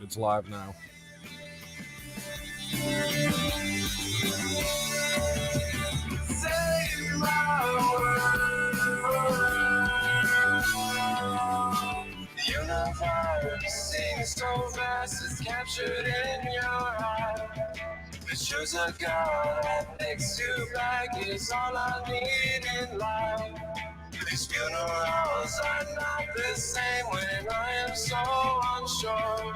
It's live now. Save my world. The universe seems so vast, it's captured in your eyes. But choose a girl that makes you black is all I need in life. These funerals are not the same when I am so unsure.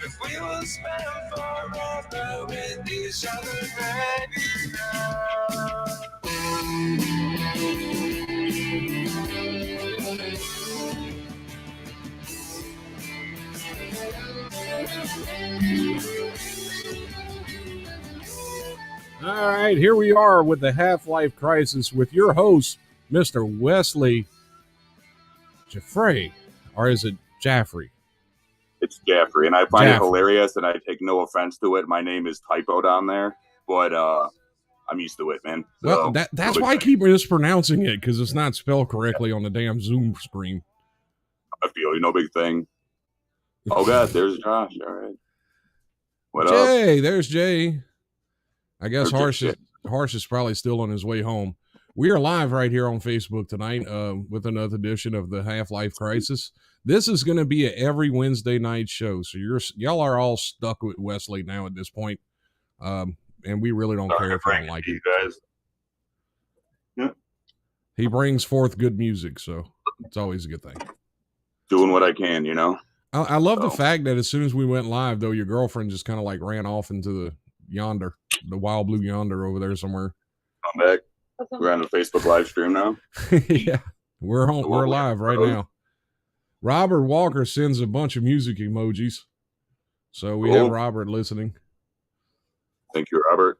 If we will spend forever with each other, baby, now. All right, here we are with the Half-Life Crisis with your host, Mr. Wesley Jaffray, or is it Jaffrey? It's Jaffrey, and I find it hilarious, and I take no offense to it. My name is typoed on there, but I'm used to it, man. Well, that's why I keep mispronouncing it, because it's not spelled correctly on the damn Zoom screen. I feel you, no big thing. Oh, God, there's Josh. All right. What Jay, up? There's Jay. I guess Harsh is probably still on his way home. We are live right here on Facebook tonight with another edition of the Half-Life Crisis. This is going to be an every Wednesday night show, so y'all are all stuck with Wesley now at this point, and we really don't care if you don't like it. Guys. Yeah. He brings forth good music, so it's always a good thing. Doing what I can, you know. I love the fact that as soon as we went live, though, your girlfriend just kind of like ran off into the wild blue yonder over there somewhere. I'm back. We're on the Facebook live stream now. Yeah, we're live right now. Robert Walker sends a bunch of music emojis, so we have Robert listening. Thank you, Robert.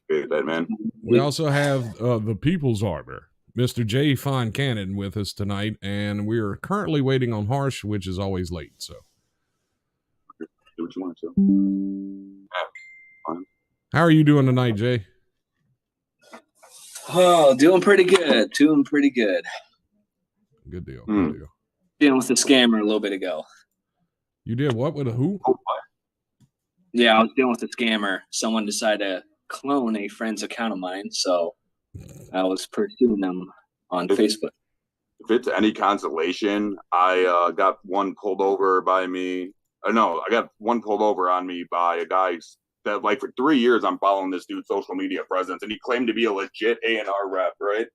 Good, that man. We also have the People's Arbor, Mr. J. Foncannon, with us tonight, and we're currently waiting on Harsh, which is always late. So, do what you want to. Yeah, fine. How are you doing tonight, Jay? Oh, doing pretty good. Good deal. Good deal. Dealing with the scammer a little bit ago. You did what with a who? Oh, what? Yeah, I was dealing with a scammer. Someone decided to clone a friend's account of mine, so I was pursuing them on Facebook. If it's any consolation, I got one pulled over by me. I got one pulled over on me by a guy that, like, for 3 years I'm following this dude's social media presence, and he claimed to be a legit A&R rep, right?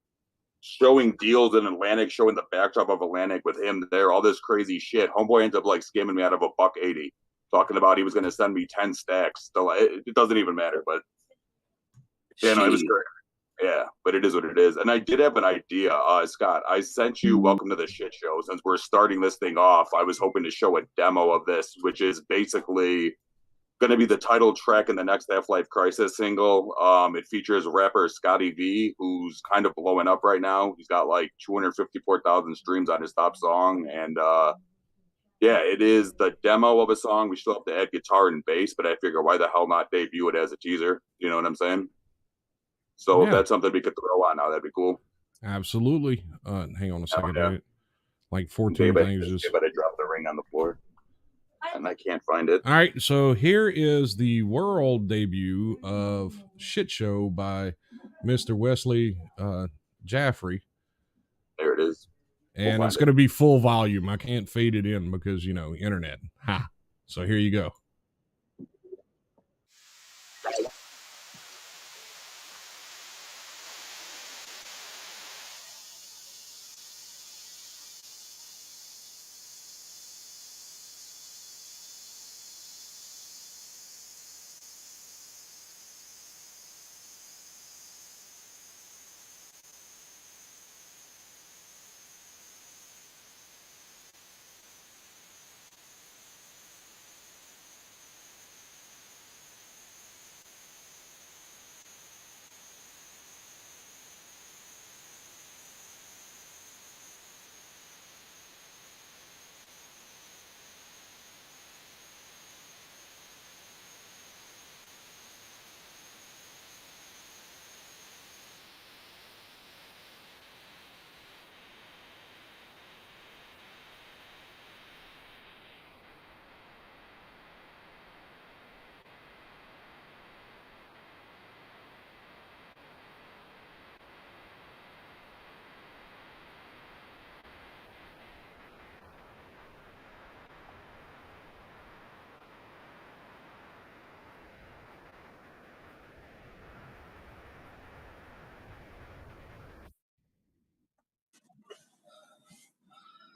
Showing deals in Atlantic, showing the backdrop of Atlantic with him there, all this crazy shit. Homeboy ends up like skimming me out of $180, talking about he was going to send me 10 stacks. So it doesn't even matter, but it was great. Yeah, but it is what it is. And I did have an idea, Scott. I sent you Welcome to the Shit Show. Since we're starting this thing off, I was hoping to show a demo of this, which is basically going to be the title track in the next Half-Life Crisis single. It features rapper Scotty V, who's kind of blowing up right now. He's got like 254,000 streams on his top song. And it is the demo of a song. We still have to add guitar and bass, but I figure why the hell not debut it as a teaser? You know what I'm saying? So if that's something we could throw on now, that'd be cool. Absolutely. Hang on a second. Like 14 things. But I dropped the ring on the floor. And I can't find it. All right, so here is the world debut of Shit Show by Mr. Wesley Jaffrey. There it is. And it's going to be full volume. I can't fade it in because, internet. Ha. So here you go.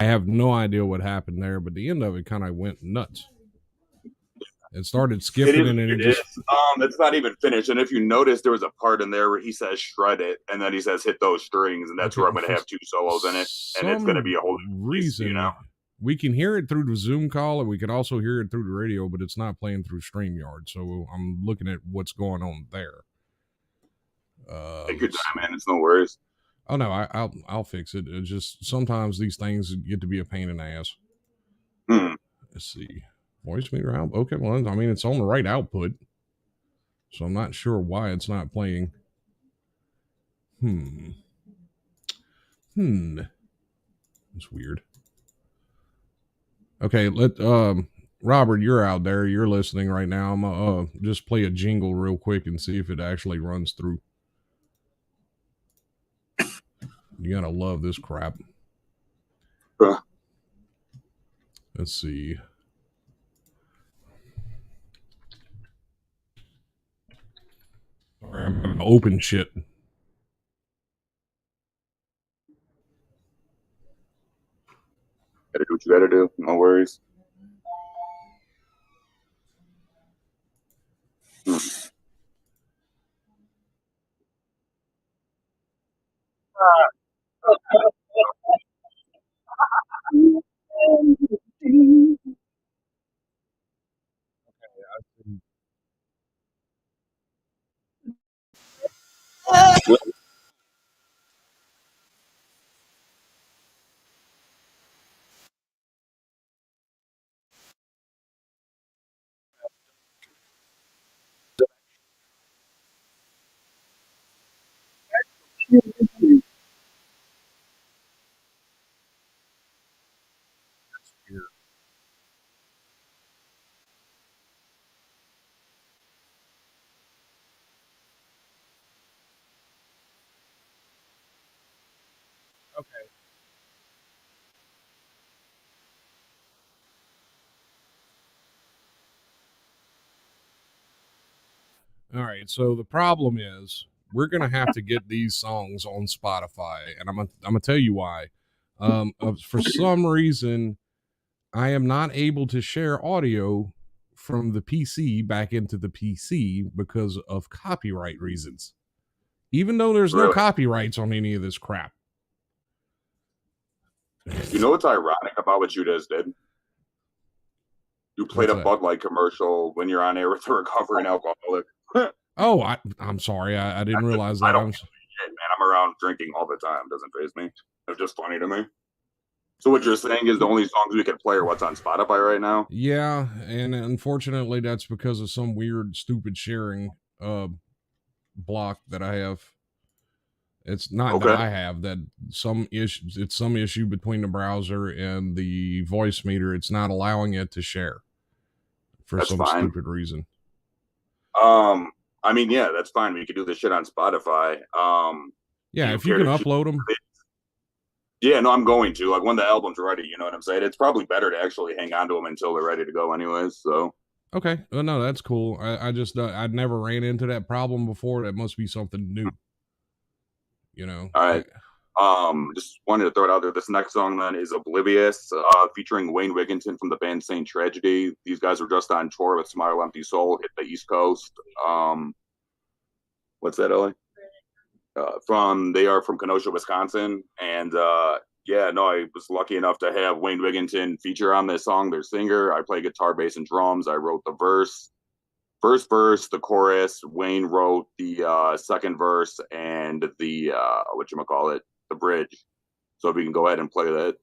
have no idea what happened there, but the end of it kind of went nuts. It started skipping and then it just... It's not even finished. And if you notice, there was a part in there where he says shred it, and then he says hit those strings, and that's where I'm going to have 2 solos in it, and it's going to be a whole reason, you know. We can hear it through the Zoom call, and we could also hear it through the radio, but it's not playing through StreamYard. So I'm looking at what's going on there. Take your time, man. It's no worries. Oh no, I'll fix it. It's just sometimes these things get to be a pain in the ass. Let's see. Voice meter out. Okay, well, I mean, it's on the right output, so I'm not sure why it's not playing. It's weird. Okay, Robert, you're out there. You're listening right now. I'm gonna just play a jingle real quick and see if it actually runs through. You gotta love this crap. Let's see. I'm gonna open shit. Gotta do what you gotta do. No worries. Okay. All right. So the problem is we're gonna have to get these songs on Spotify, and I'm gonna tell you why. For some reason, I am not able to share audio from the PC back into the PC because of copyright reasons. Even though there's no copyrights on any of this crap. You know what's ironic about what you just did? You played a Bud Light commercial when you're on air with a recovering alcoholic. Oh, I'm sorry. I didn't realize that. I don't shit, man. I'm around drinking all the time. Doesn't faze me. It's just funny to me. So what you're saying is the only songs we can play are what's on Spotify right now? Yeah, and unfortunately that's because of some weird, stupid sharing block that I have. It's not that I have, that some issue. It's some issue between the browser and the voice meter. It's not allowing it to share for some stupid reason. I mean, yeah, that's fine. We could do this shit on Spotify. Yeah, if you can upload them. Yeah, no, I'm going to. Like, when the album's ready, you know what I'm saying? It's probably better to actually hang on to them until they're ready to go anyways, so. Okay. Well, no, that's cool. I just, I'd never ran into that problem before. That must be something new. You know? All right. Just wanted to throw it out there. This next song, then, is Oblivious, featuring Wayne Wigginton from the band Saint Tragedy. These guys were just on tour with Smile Empty Soul, hit the East Coast. What's that, Ellie? They are from Kenosha, Wisconsin, and yeah, no, I was lucky enough to have Wayne Wigginton feature on this song. Their singer. I play guitar, bass, and drums. I wrote the first verse, the chorus. Wayne wrote the second verse and the the bridge. So if we can go ahead and play that.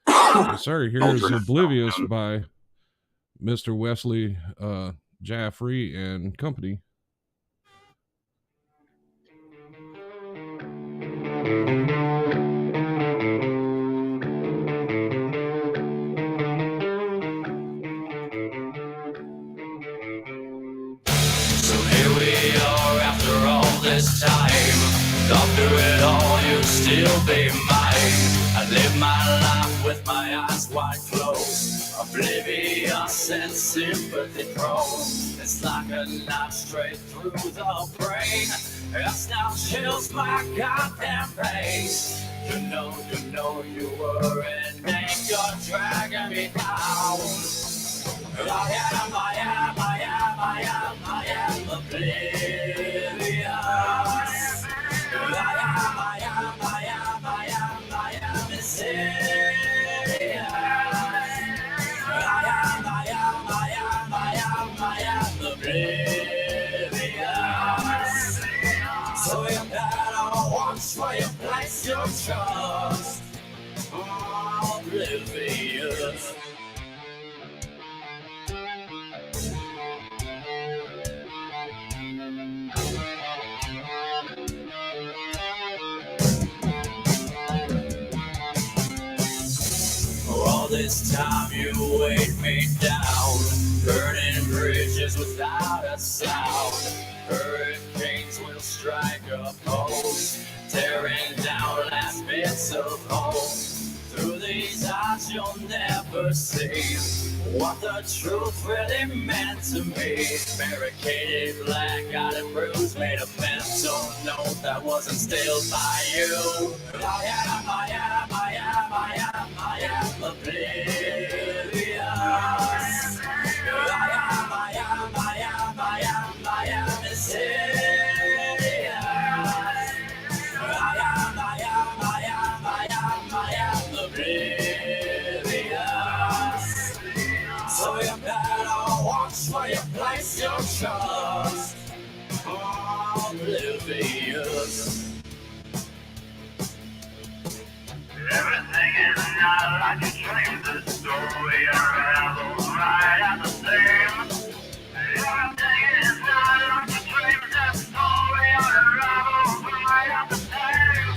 Yes, sir. Here's Oblivious by Mr. Wesley Jaffrey and company. This time, after it all, you'll still be mine. I live my life with my eyes wide closed, oblivion loss and sympathy prone. It's like a knife straight through the brain. I now chills my goddamn pace. You know you were an anchor dragging me down. I am oblivious. I am mysterious. I am oblivious. So you better watch where you place your trust. Oblivious. All this time you weighed me down, burning bridges without a sound. Hurricanes will strike a post, tearing down last bits of hope. Through these eyes you'll never see what the truth really meant to me. Barricaded, black-eyed and bruised, made a mental note that wasn't stilled by you. I am oblivious. I am mysterious. I am oblivious. So you better watch where you place your trust. Oblivious. Everything is not like a dream. The story unravels right at the same. Everything is not like a dream. The story unravels right at the same.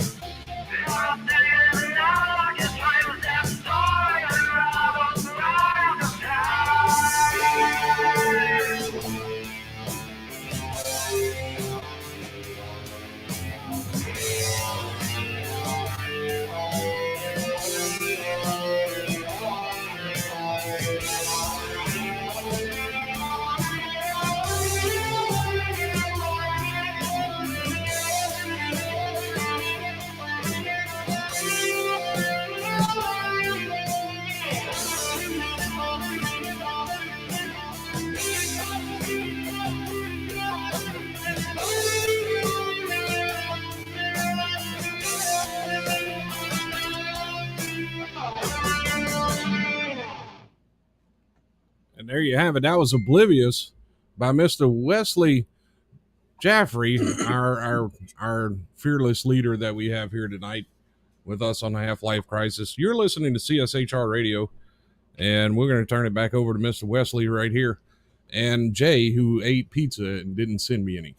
Everything is not like a dream. The story unravels right at the same. And there you have it. That was Oblivious by Mr. Wesley Jaffrey, our fearless leader that we have here tonight with us on the Half-Life Crisis. You're listening to CSHR Radio, and we're going to turn it back over to Mr. Wesley right here. And Jay, who ate pizza and didn't send me any.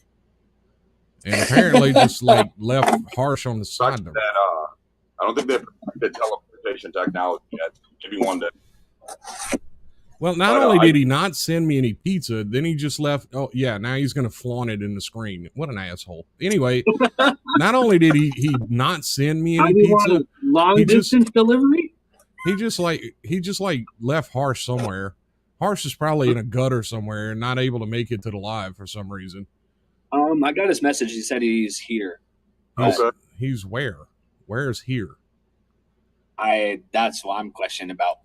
And apparently just like left harsh on the side. That, I don't think they've perfected teleportation technology yet. Maybe one day. Well, not only did he not send me any pizza, then he just left. Oh, yeah, now he's going to flaunt it in the screen. What an asshole. Anyway, not only did he not send me any pizza. Long distance delivery? He just left Harsh somewhere. Harsh is probably in a gutter somewhere and not able to make it to the live for some reason. I got his message. He said he's here. He's where? Where's here? That's what I'm questioning about.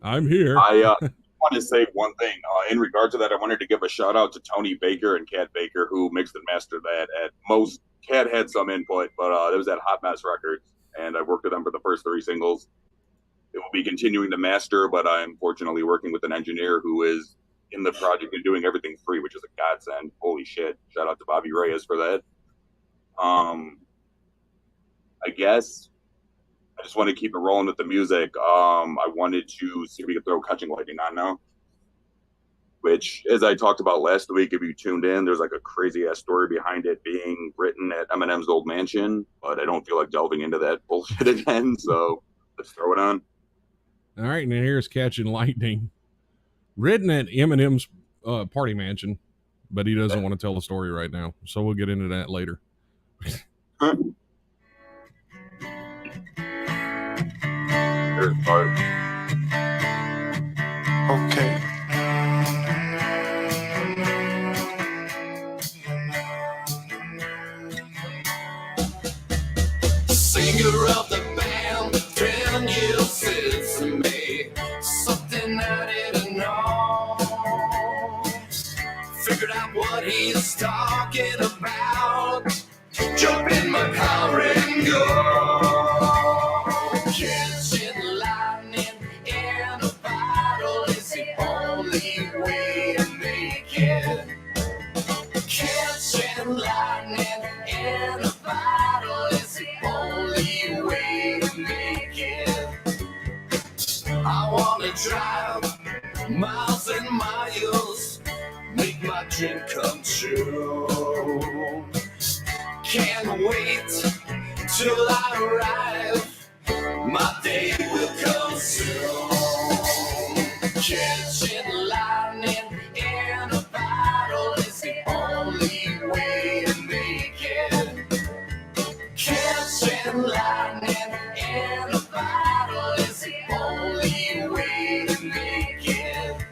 I'm here. I want to say one thing. In regard to that, I wanted to give a shout out to Tony Baker and Kat Baker, who mixed and mastered that. At most, Kat had some input, but it was at Hot Mess Records, and I worked with them for the first 3 singles. It will be continuing to master, but I'm fortunately working with an engineer who is in the project and doing everything free, which is a godsend. Holy shit. Shout out to Bobby Reyes for that. I guess I just want to keep it rolling with the music. I wanted to see if we could throw Catching Lightning on now, which, as I talked about last week, if you tuned in, there's like a crazy-ass story behind it being written at Eminem's old mansion, but I don't feel like delving into that bullshit again, so let's throw it on. All right, and then here's Catching Lightning, written at Eminem's party mansion, but he doesn't want to tell the story right now, so we'll get into that later. Here's part. Okay. Catching lightning in a bottle is the only way to make it. Catching lightning in a bottle is the only way to make it. I wanna drive miles and miles, make my dream come true. Can't wait till I arrive, my day will come soon. Catching lightning in a bottle is the only way to make it. Catching lightning in a bottle is the only way to make it.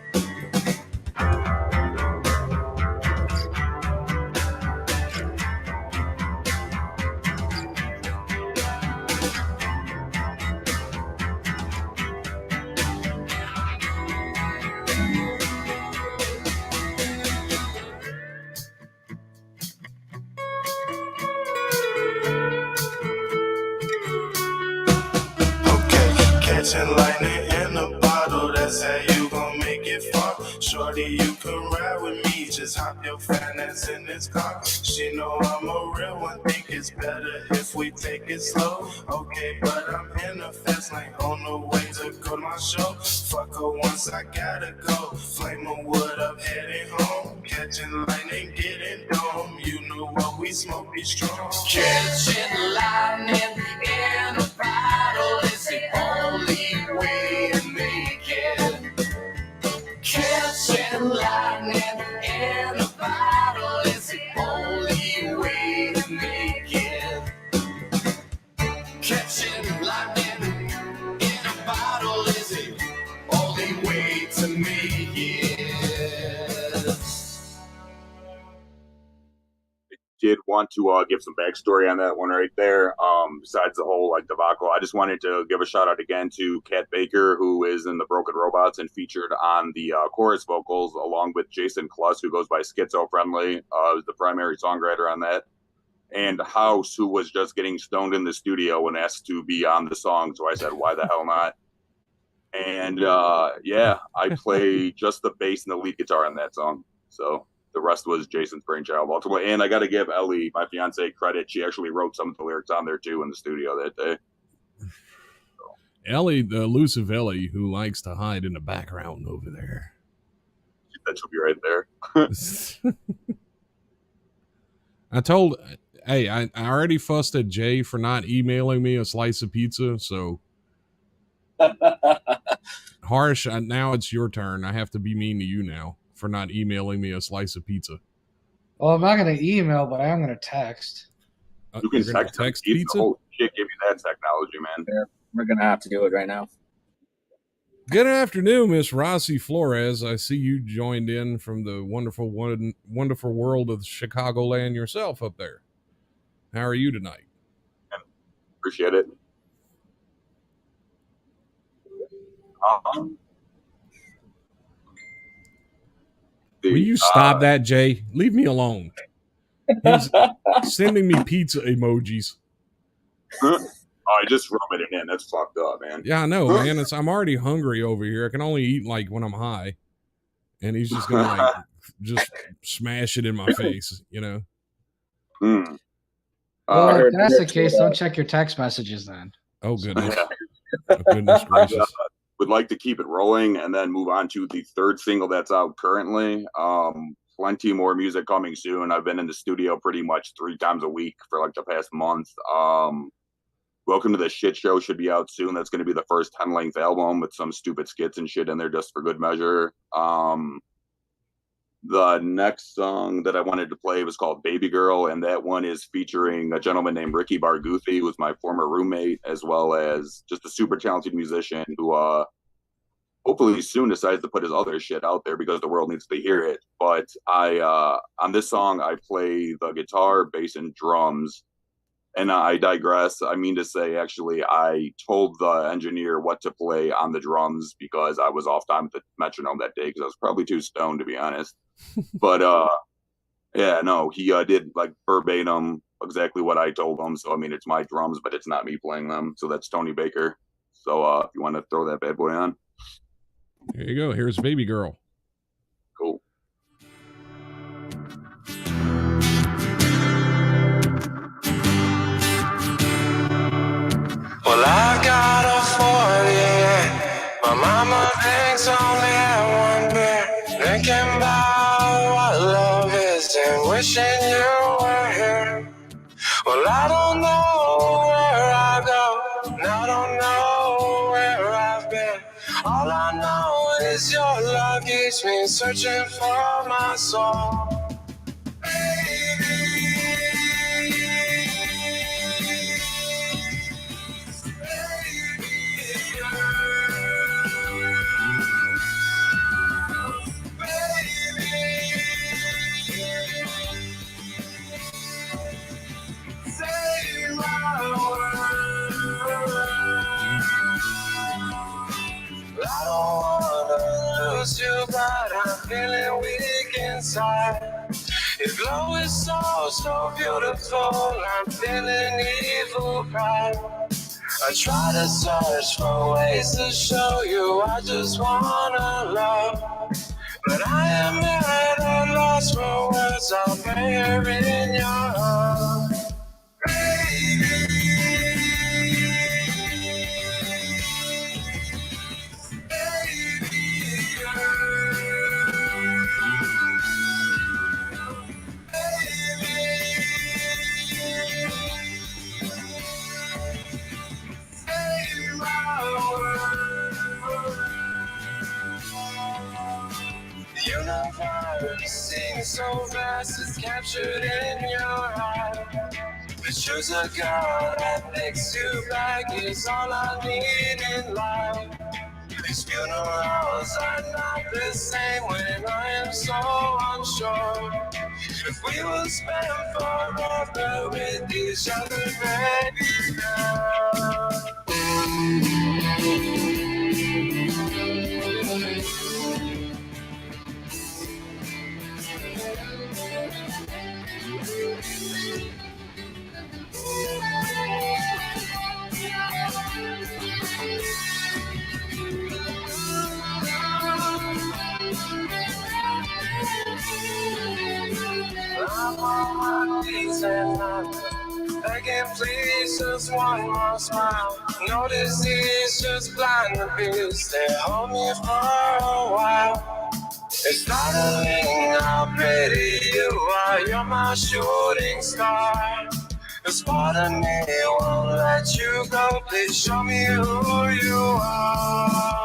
Catching lightning in a bottle, that's how you gon' make it far. Shorty, you can ride with me, just hop your finance in this car. She know I'm a real one, think it's better if we take it slow. Okay, but I'm in the fast lane, on the way to go to my show. Fuck her once, I gotta go. Flame of wood up, heading home. Catching lightning, getting dome. You know what we smoke, be strong. Catching lightning in a bottle is the only way to make it. Catching lightning in a bottle is the only way to make it. Catching lightning in a bottle is the only way to make it. Did want to give some backstory on that one right there. Besides the whole like debacle, I just wanted to give a shout out again to Kat Baker, who is in the Broken Robots and featured on the chorus vocals, along with Jason Kluss, who goes by Schizo Friendly, who's the primary songwriter on that, and House, who was just getting stoned in the studio when asked to be on the song. So I said, why the hell not? And yeah, I play just the bass and the lead guitar on that song. So the rest was Jason's brainchild ultimately. And I got to give Ellie, my fiance, credit. She actually wrote some of the lyrics on there too in the studio that day. Ellie, the elusive Ellie, who likes to hide in the background over there. That should be right there. I already fussed at Jay for not emailing me a slice of pizza, so Harsh, now it's your turn. I have to be mean to you now for not emailing me a slice of pizza. Well, I'm not going to email, but I am going to text. You can text pizza? Oh, shit, give you that technology, man. Yeah, we're going to have to do it right now. Good afternoon, Miss Rossi Flores. I see you joined in from the wonderful world of Chicagoland yourself up there. How are you tonight? Appreciate it. Will you stop that, Jay? Leave me alone. He's sending me pizza emojis. I just rubbing it in. That's fucked up, man. Yeah, I know, man. I'm already hungry over here. I can only eat like when I'm high, and he's just gonna like just smash it in my face, you know. Well, if that's the case, don't check your text messages then. Oh goodness! Oh, goodness gracious! Would like to keep it rolling and then move on to the third single that's out currently. Plenty more music coming soon. I've been in the studio pretty much 3 times a week for like the past month. Welcome to the Shit Show should be out soon. That's going to be the first 10-length album with some stupid skits and shit in there just for good measure. The next song that I wanted to play was called Baby Girl, and that one is featuring a gentleman named Ricky Barguthi, who was my former roommate, as well as just a super talented musician who hopefully soon decides to put his other shit out there because the world needs to hear it. But on this song, I play the guitar, bass, and drums. And I digress. I mean to say, actually, I told the engineer what to play on the drums because I was off time at the metronome that day because I was probably too stoned, to be honest. But yeah, no, he did like verbatim exactly what I told him. So I mean, it's my drums, but it's not me playing them. So that's Tony Baker. So if you want to throw that bad boy on. Here you go. Here's Baby Girl. Cool. Well, I got a 40. My mama thinks only had one beer. Thinking about what love is and wishing you were here. Well, I don't know where I go, and I don't know where I've been. All I know is your love keeps me searching for my soul. I don't wanna lose you, but I'm feeling weak inside. Your glow is so beautiful. I'm feeling evil pride. I try to search for ways to show you I just wanna love, but I am at a loss for words. I'll bear in your arms. The universe seems so vast, it's captured in your eyes. But choose a girl that makes you back is all I need in life. These funerals are not the same when I am so unsure. If we will spend forever with each other, baby, now. I'm on my knees and I'm begging, please, just one more smile. No disease, just blind the beast. They hold me for a while. It's startling how pretty you are. You're my shooting star. This part of me won't let you go. Please show me who you are.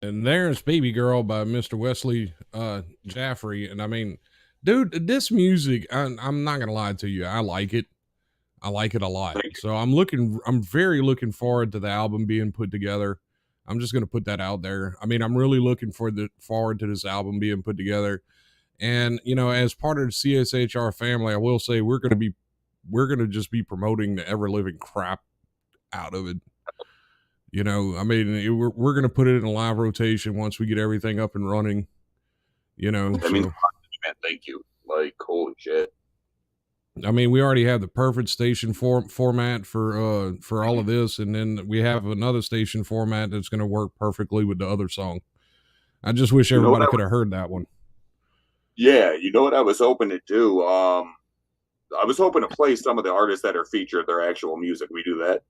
And there's Baby Girl by Mr. Wesley Jaffrey. And I mean, dude, this music, I'm not going to lie to you. I like it. I like it a lot. So I'm very looking forward to the album being put together. I'm just going to put that out there. I mean, I'm really looking forward to this album being put together. And, you know, as part of the CSHR family, I will say we're going to just be promoting the ever living crap out of it. You know, I mean, we're going to put it in a live rotation once we get everything up and running, you know. I mean, man, thank you. Like, holy shit. I mean, we already have the perfect station format for all of this. And then we have another station format that's going to work perfectly with the other song. I just wish everybody could have heard that one. Yeah. You know what I was hoping to do? I was hoping to play some of the artists that are featured, their actual music. We do that.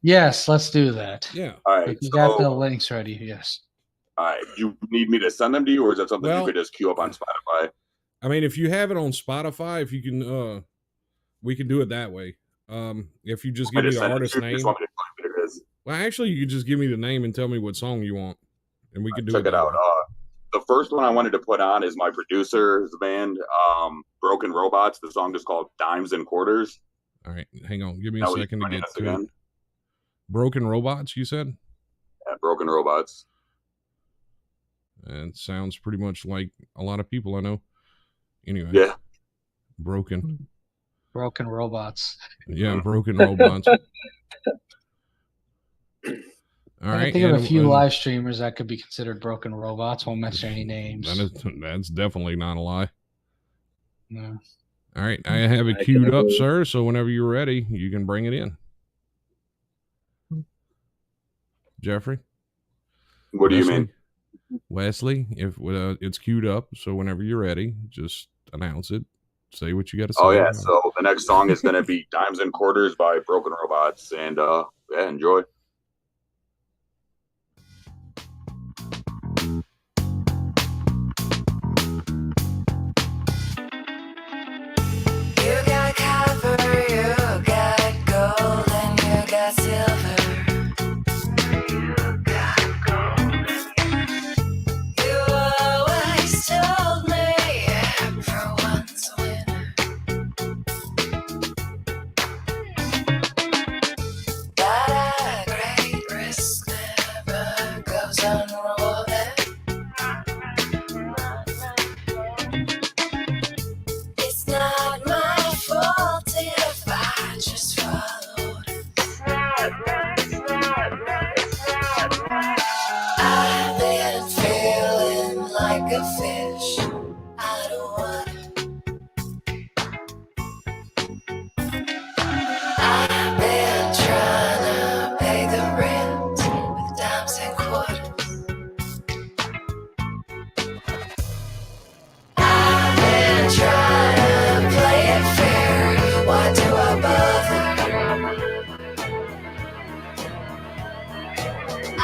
Yes, let's do that. Yeah. All right. You got the links ready. Yes. All right. You need me to send them to you, or is that something you could just queue up on Spotify? I mean, if you have it on Spotify, if you can, we can do it that way. If you just give me the artist name. Well, actually, you could just give me the name and tell me what song you want, and we can do it. Check it out. The first one I wanted to put on is my producer's band, Broken Robots. The song is called Dimes and Quarters. All right, hang on. Give me a second to get to it. Broken Robots, you said? Yeah, Broken Robots. And sounds pretty much like a lot of people I know. Anyway. Yeah. Broken robots. Yeah, Broken Robots. All I right. can think of a few live streamers that could be considered broken robots. Won't mention any names. That's definitely not a lie. No. All right. I have it queued up, sir. So whenever you're ready, you can bring it in. Jeffrey? What do you mean? Wesley, if it's queued up, so whenever you're ready, just announce it. Say what you got to say. Oh, yeah. So the next song is going to be Dimes and Quarters by Broken Robots. And, yeah, enjoy. You got copper, you got gold, and you got silver. You got gold. You always told me everyone's a winner. But a great risk never goes unrewarded. It's not my fault if I just followed. I've been feeling like a fish out of water. I've been trying to pay the rent with dimes and quarters. I've been trying to play it fair. Why do I bother? I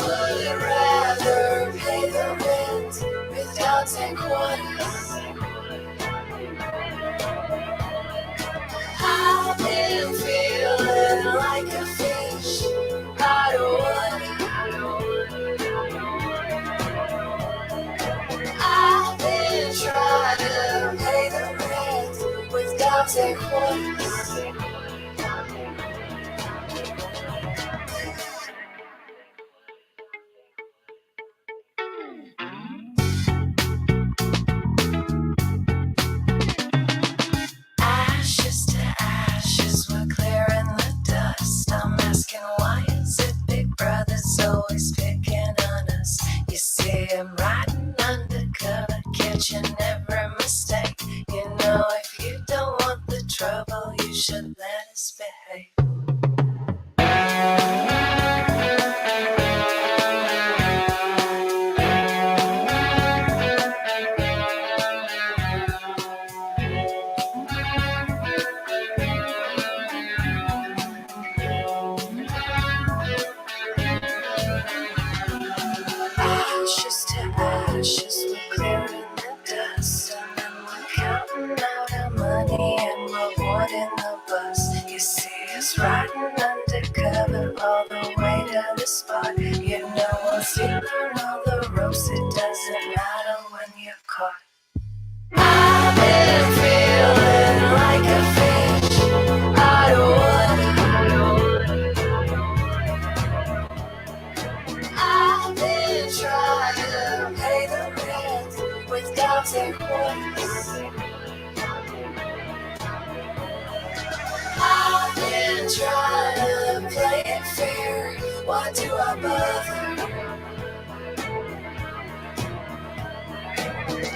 would rather pay the rent with dimes and quarters. I've been feeling like a fish out of water. I've been trying to pay the rent with dimes and quarters. Ashes to ashes, we're clearing the dust. I'm asking why is it Big Brother's always picking on us? You see him riding undercover, catching every mistake. You know if you don't want the trouble, you should let us behave. Ashes to ashes, we're clearing the dust. And then we're counting out our money and rewarding the bus. You see us riding undercover all the way to the spot. You know once you learn all the ropes, it doesn't matter when you're caught. I've been feeling like a fish out of water. I've been trying to pay the rent with dimes and quarters. I've been trying to play it fair. Why do I bother?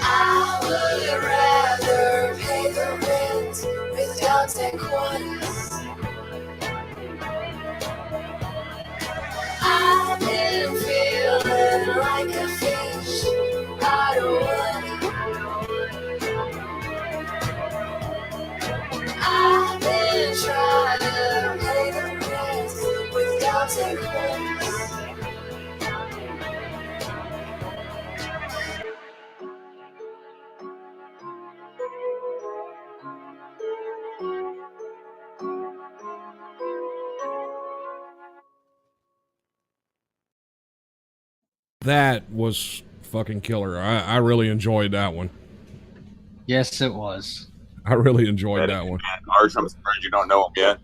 I would rather pay the rent with dimes and quarters. I've been feeling like a fish out of water. I've been trying to pay the rent with dimes and quarters. That was fucking killer. I really enjoyed that one. Yes, it was. I really enjoyed that one. Arch, I'm surprised you don't know him yet.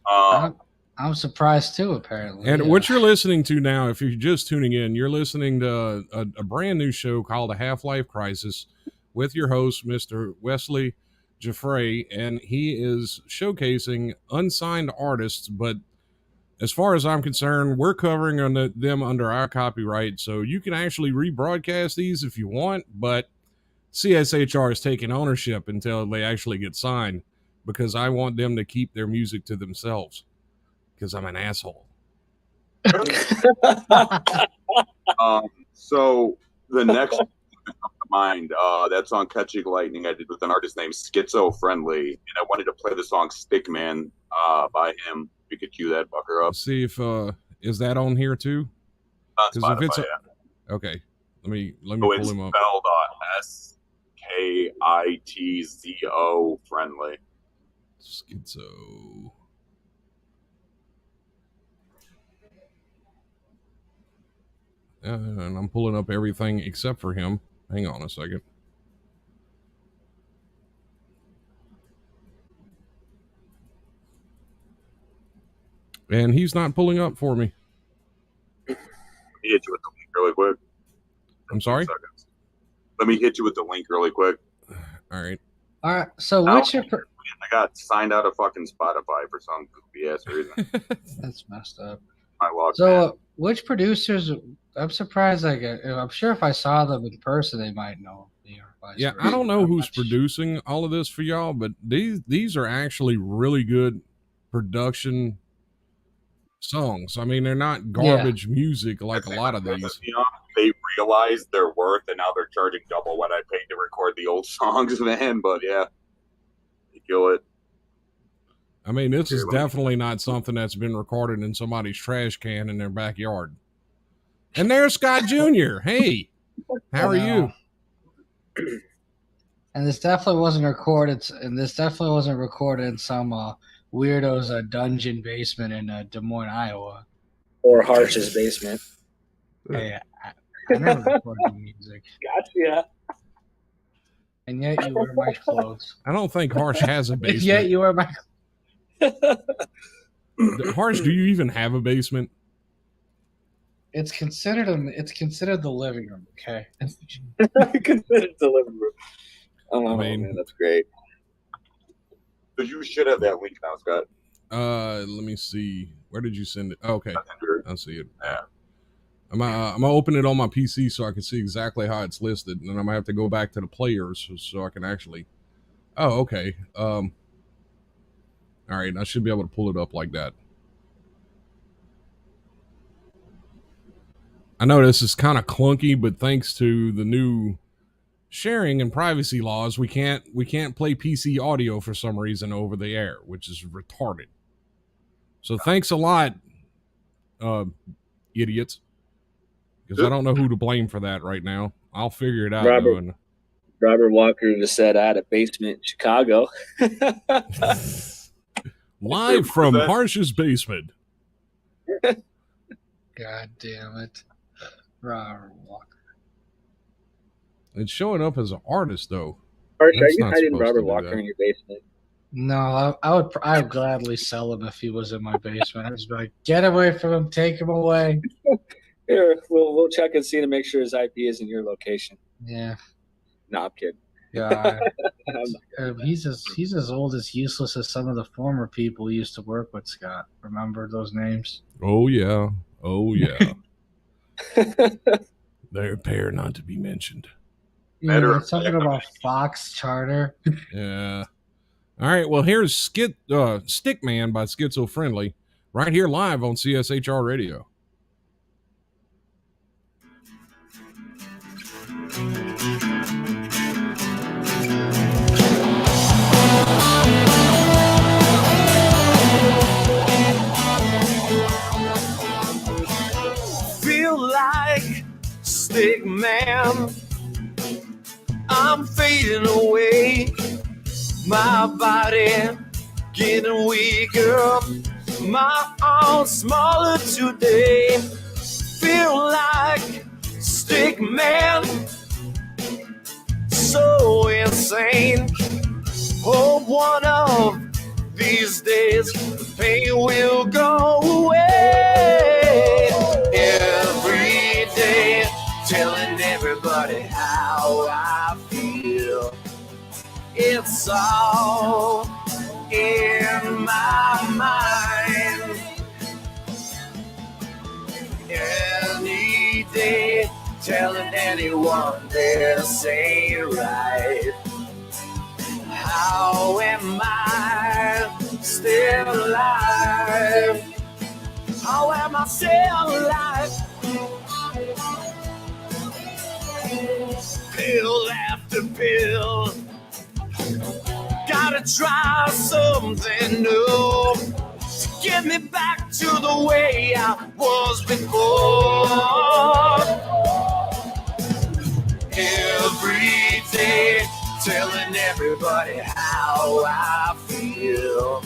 I'm surprised too, apparently. And what you're listening to now, if you're just tuning in, you're listening to a brand new show called The Half-Life Crisis with your host, Mr. Wesley Jaffray, and he is showcasing unsigned artists, but as far as I'm concerned, we're covering them under our copyright, so you can actually rebroadcast these if you want, but CSHR is taking ownership until they actually get signed, because I want them to keep their music to themselves, because I'm an asshole. So the next mind, that song Catching Lightning I did with an artist named Schizo Friendly, and I wanted to play the song Stickman by him. We could cue that fucker up. Let's see if is that on here too? Spotify, if it's okay, let me so pull it's him up. Spelled Skitzo Friendly. Schizo. And I'm pulling up everything except for him. Hang on a second. And he's not pulling up for me. Let me hit you with the link really quick. I'm sorry? Let me hit you with the link really quick. All right. So what's your... I got signed out of fucking Spotify for some goofy ass reason. That's messed up. Which producers... I'm surprised. I'm sure if I saw them in person, they might know. Yeah, I don't know who's producing all of this for y'all, but these are actually really good production songs. I mean, they're not garbage music like a lot of these. They realize their worth, and now they're charging double what I paid to record the old songs, man. But yeah, you kill it. I mean, this is definitely not something that's been recorded in somebody's trash can in their backyard. And there's Scott Jr. Hey, how are you? And this definitely wasn't recorded. In some weirdo's dungeon basement in Des Moines, Iowa, or Harsh's basement. Hey, I never recorded music. Gotcha. And yet you wear my clothes. I don't think Harsh has a basement. Yet you wear my. Harsh, do you even have a basement? It's considered the living room. Okay. Considered the living room. Oh, man, that's great. So you should have that link now, Scott. Let me see. Where did you send it? Oh, okay, I see it. Yeah. I'm gonna open it on my PC so I can see exactly how it's listed, and then I'm gonna have to go back to the players so I can actually. Oh, okay. All right, I should be able to pull it up like that. I know this is kind of clunky, but thanks to the new sharing and privacy laws, we can't play PC audio for some reason over the air, which is retarded. So thanks a lot, idiots, because I don't know who to blame for that right now. I'll figure it out. Robert Walker just said I had a basement in Chicago. Live from Harsh's basement. God damn it. Robert Walker. It's showing up as an artist, though. Harsh, are you hiding Robert Walker in your basement? No, I would gladly sell him if he was in my basement. I'd just be like, get away from him, take him away. Here, we'll check and see to make sure his IP is in your location. Yeah. No, I'm kidding. Yeah. He's as old as useless as some of the former people who used to work with Scott. Remember those names? Oh yeah. They're a pair not to be mentioned. Yeah, something about Fox Charter. Yeah. All right. Well, here's Stickman by Schizo Friendly, right here live on CSHR Radio. Feel like Stickman, I'm fading away. My body getting weaker, my arms smaller today. Feel like Stickman, so insane. Hope one of These days, the pain will go away. Every day, telling everybody how I feel. It's all in my mind. Any day, telling anyone this ain't right. How am I still alive? How am I still alive? Pill after pill, gotta try something new to get me back to the way I was before. Every day, telling everybody how I feel.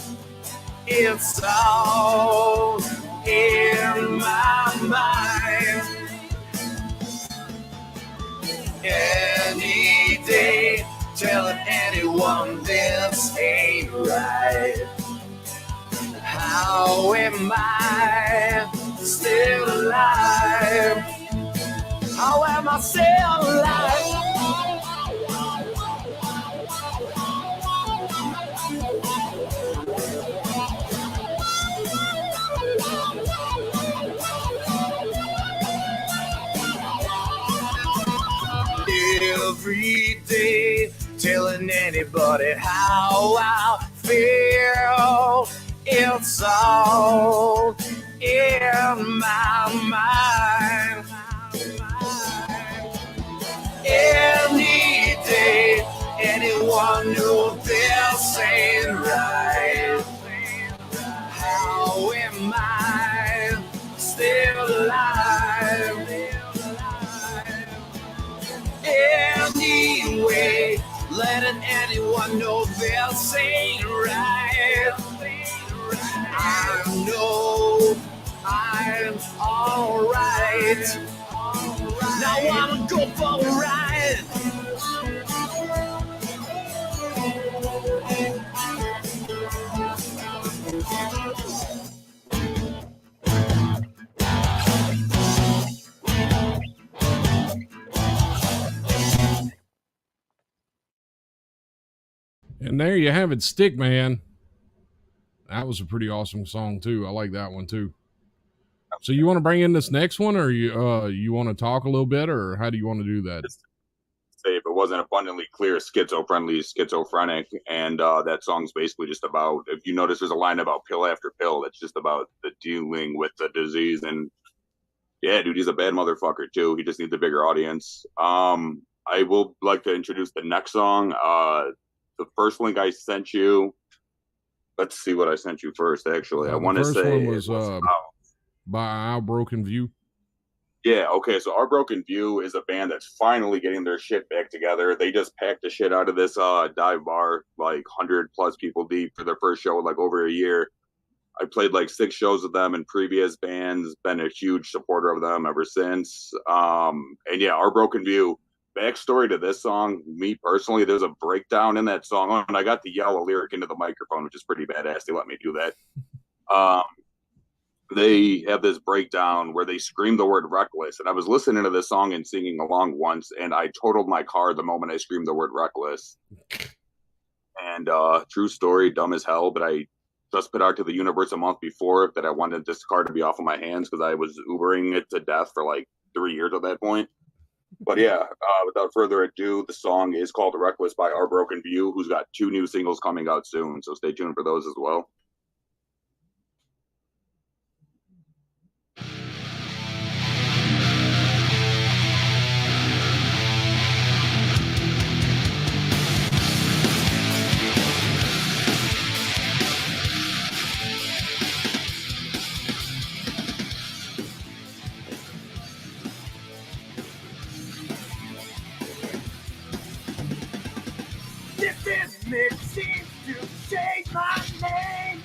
It's all in my mind. Any day, telling anyone this ain't right. How am I still alive? How am I still alive? Every day, telling anybody how I feel. It's all in my mind. Any day, anyone knew this ain't right. How am I still alive? Anyway, letting anyone know this ain't right. I know I'm alright. Now I'm go for a ride. And there you have it, Stick Man. That was a pretty awesome song too. I like that one too. So you want to bring in this next one, or you want to talk a little bit, or how do you want to do that? Say if it wasn't abundantly clear, schizophrenic, and that song's basically just about, if you notice there's a line about pill after pill, it's just about the dealing with the disease. And yeah, dude, he's a bad motherfucker too. He just needs a bigger audience. I will like to introduce the next song. The first link I sent you, let's see what I sent you first, actually. I want to say one was by Our Broken View. Yeah, okay, so Our Broken View is a band that's finally getting their shit back together. They just packed the shit out of this dive bar, like 100 plus people deep for their first show in like over a year. I played like 6 shows with them in previous bands, been a huge supporter of them ever since. And yeah, Our Broken View, backstory to this song, me personally, there's a breakdown in that song, and I got to yell a lyric into the microphone, which is pretty badass. They let me do that. They have this breakdown where they scream the word reckless, and I was listening to this song and singing along once, and I totaled my car the moment I screamed the word reckless. And true story, dumb as hell, but I just put out to the universe a month before that I wanted this car to be off of my hands because I was Ubering it to death for like 3 years at that point. But yeah, without further ado, the song is called Reckless by Our Broken View, who's got 2 new singles coming out soon, so stay tuned for those as well. This is mixing to change my name.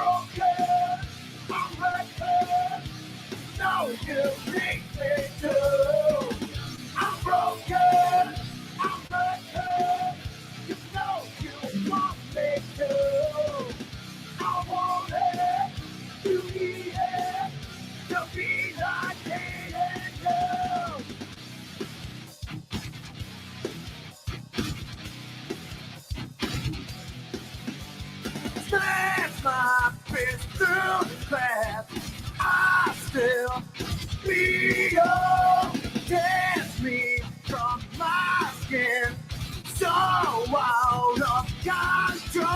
broken, I'm reckless. No, you need me too. I'm broken, I'm reckless. You know you want me to. I want it, you need it, to be like me and you. Smash my fist through the glass. I still feel. Dance me from my skin. So out of control.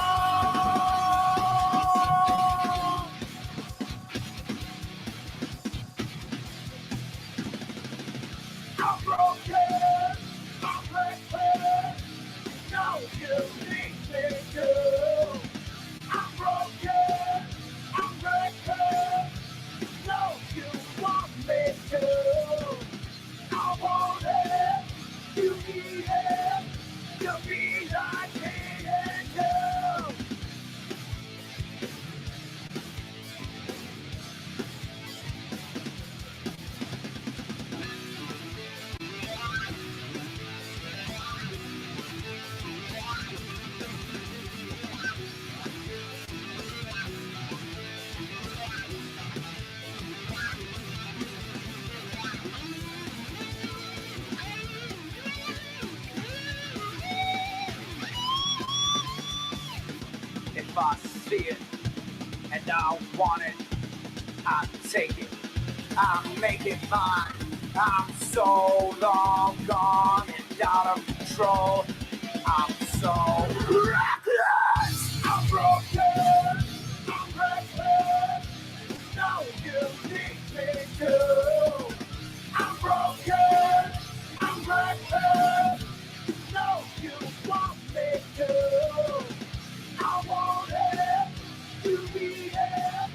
I'm broken. I'm reckless. No, you need me too. I'm broken, I'm reckless. No, you want me to. I want it, you need it, to be like me and you. If I see it and I want it, I take it, I make it mine. I'm so long gone and out of control. I'm so reckless. I'm broken. I'm reckless. No, you need me too. I'm broken. I'm reckless. No, you want me to. I want it, you need it,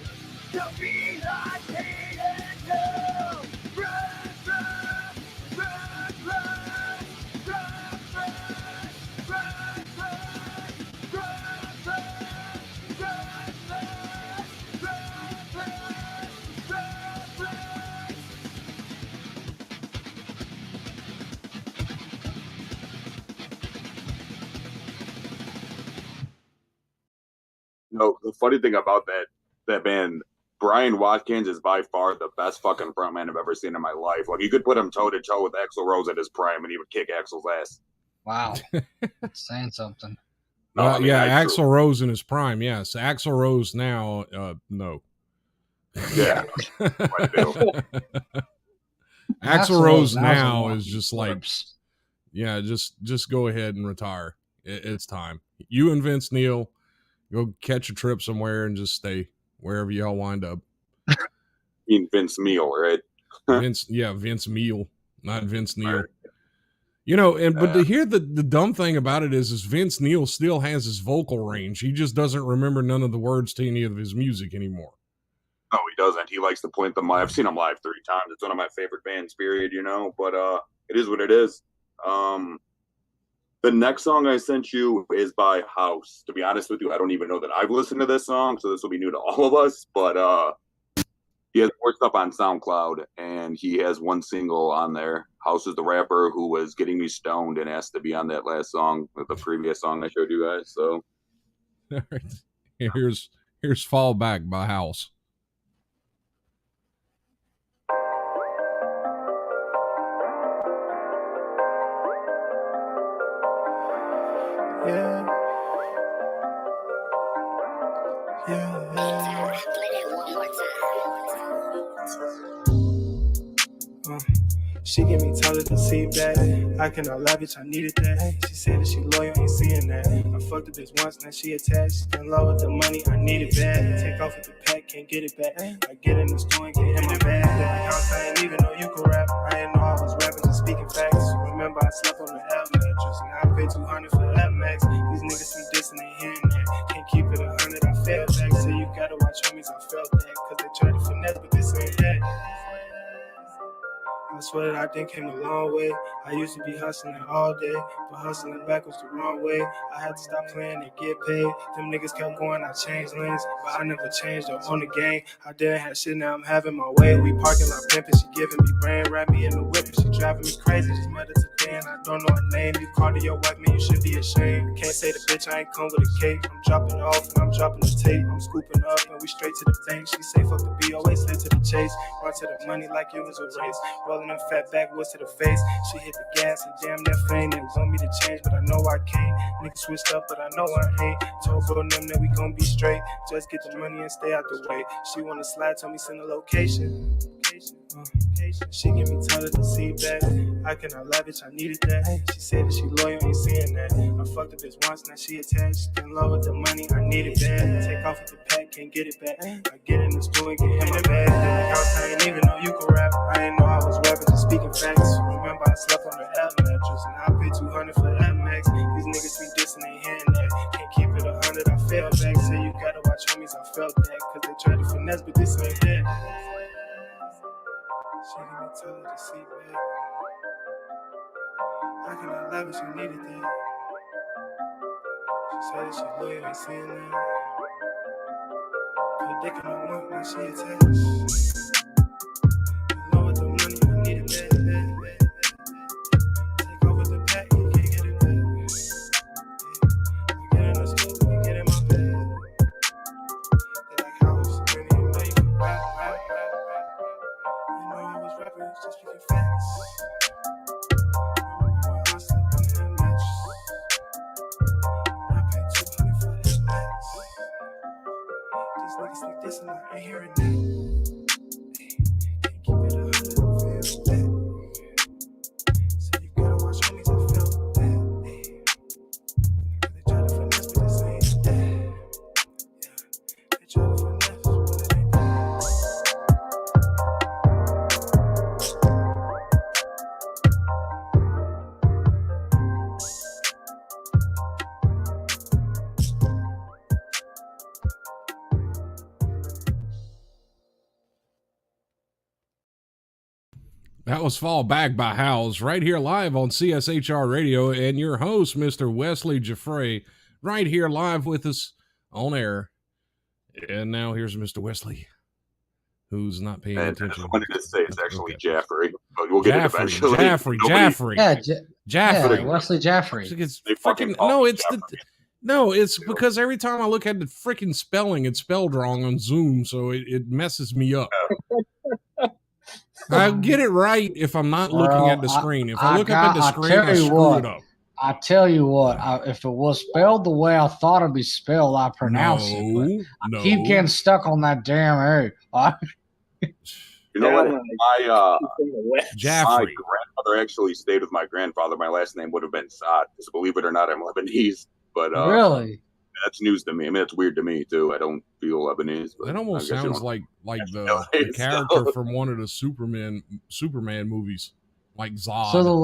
to be like me and you. Run, run, run, run, run, run, run, run, run, run, run, run, run, run. No, the funny thing about that band, Brian Watkins is by far the best fucking frontman I've ever seen in my life. Like, you could put him toe to toe with Axl Rose at his prime, and he would kick Axl's ass. Wow. That's saying something. No, I mean, yeah, true. Axl Rose in his prime. Yes, Axl Rose now. No. Yeah. Axl Rose now a is just like, corpse. yeah, just go ahead and retire. It's time. You and Vince Neil, go catch a trip somewhere and just stay wherever y'all wind up. In Vince Neil, right? Vince Neil, not Vince Neil. Right. You know, but to hear the dumb thing about it is Vince Neil still has his vocal range. He just doesn't remember none of the words to any of his music anymore. No, he doesn't. He likes to point them live. I've seen him live 3 times. It's one of my favorite bands, period, you know, but it is what it is. The next song I sent you is by House. To be honest with you, I don't even know that I've listened to this song, so this will be new to all of us, but he has more stuff on SoundCloud, and he has one single on there. House is the rapper who was getting me stoned and asked to be on that last song, the previous song I showed you guys. So here's Fall Back by House. Yeah. She give me taller than C-back. I cannot love it, I needed that. She said that she loyal, ain't seeing that. I fucked a bitch once, now she attached. In love with the money, I need it bad. Take off with the pack, can't get it back. I get in the store and get in my bag. I ain't even know you could rap. I ain't know I was rapping, just speaking facts. Remember I slept on the L mattress. Now I pay 200 for F Max. These niggas be dissing and hearing that. Can't keep it 100, I failed back. So you gotta watch homies, I felt that. Cause they try to finesse, but this ain't that. I was swear that I think came a long way. I used to be hustling all day, but hustling back was the wrong way. I had to stop playing and get paid. Them niggas kept going, I changed lanes, but I never changed or on the game. I didn't have shit, now I'm having my way. We parking lot pimping, she giving me brain, wrap me in the whip, and she driving me crazy. Just met her today and I don't know her name. You called her your wife, man, you should be ashamed. Can't say the bitch, I ain't come with a cake. I'm dropping off and I'm dropping the tape. I'm scooping up and we straight to the bank. She say fuck the BOA, slid to the chase. Run to the money like it was a race. Rolling them fat backwoods to the face. She hit the gas and damn that faint. They want me to change, but I know I can't. Niggas switched up, but I know I ain't. Told bro them that we gon' be straight. Just get the money and stay out the way. She wanna slide, told me send a location. She give me time to see back. I cannot lie, bitch, I needed that. She said that she loyal, ain't seeing that. I fucked up this once, now she attached. In love with the money, I need it bad. Take off with the pack, can't get it back. I get in the store and get in my bag. I ain't even know you could rap. I ain't know I was rapping, just speaking facts. Remember I slept on the L mattress and I paid 200 for MX. These niggas be dissing, ain't hearing that. Can't keep it 100, I fell back. Say you gotta watch homies, I felt that. Cause they tried to finesse, but this ain't that. She give me time to see back. I cannot lie, but she needed that. She said that she loyal, ain't seeing that. Put dick in her mouth, now she attached. You know what the money, I need it bad. Take over the pack, you can't get it back. I get in the school, you get in my bed. They like how it's really, you know you can rap. You know I was rapping, just speaking facts. I slept on that match. I paid 200 for that max. These niggas think this and I ain't hearing that. Can't keep it 100, I feel that. So you gotta watch homies, I felt that. They try to finesse, but this ain't that. Yeah, they try to finesse, but it ain't that. That was Fall Back by Howls right here live on CSHR Radio, and your host, Mr. Wesley Jaffray, right here live with us on air. And now here's Mr. Wesley, who's not paying attention. I wanted to say it's actually Jaffrey, but we'll get it eventually. Jaffrey. Yeah, Jaffrey. Yeah, Wesley Jaffrey. It's They fucking, fucking call no, me it's Jaffrey. it's because every time I look at the freaking spelling, it's spelled wrong on Zoom, so it messes me up. I get it right if I'm not looking at the screen. If I look up at the screen, I screw it up. I tell you what, if it was spelled the way I thought it'd be spelled, I pronounce it. But I keep getting stuck on that damn A. You know what? My Jaffrey. grandmother actually stayed with my grandfather. My last name would have been Saad, because believe it or not, I'm Lebanese. But Really? that's news to me. I mean, it's weird to me too. I don't feel Lebanese. But That almost I guess you sounds don't- like know the it, character so. from one of the Superman movies, like Zod. So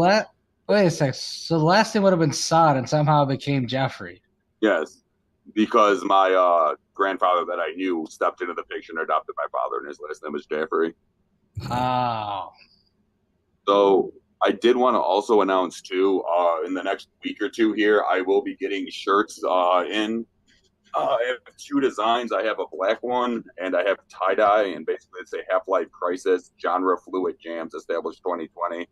wait a sec. So the last name would have been Saad, and somehow it became Jaffrey. Yes, because my grandfather that I knew stepped into the picture and adopted my father, and his last name is Jaffrey. Oh. So I did want to also announce too, in the next week or two here, I will be getting shirts in. I have two designs. I have a black one and I have tie-dye, and basically it's a Half-Life Crisis genre fluid jams established 2020.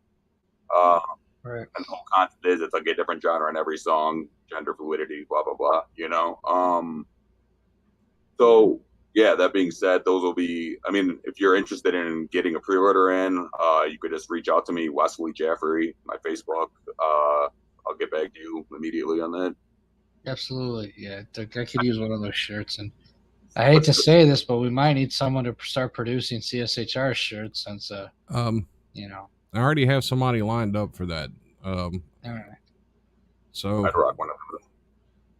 Right. And the whole concept is it's like a different genre in every song, gender fluidity, blah, blah, blah, you know? So yeah, that being said, those will be, I mean, if you're interested in getting a pre-order in, you could just reach out to me, Wesley Jaffrey, my Facebook. I'll get back to you immediately on that. Absolutely. Yeah. I could use one of those shirts. And I hate to say this, but we might need someone to start producing CSHR shirts since, you know. I already have somebody lined up for that. All right. I'd rock one of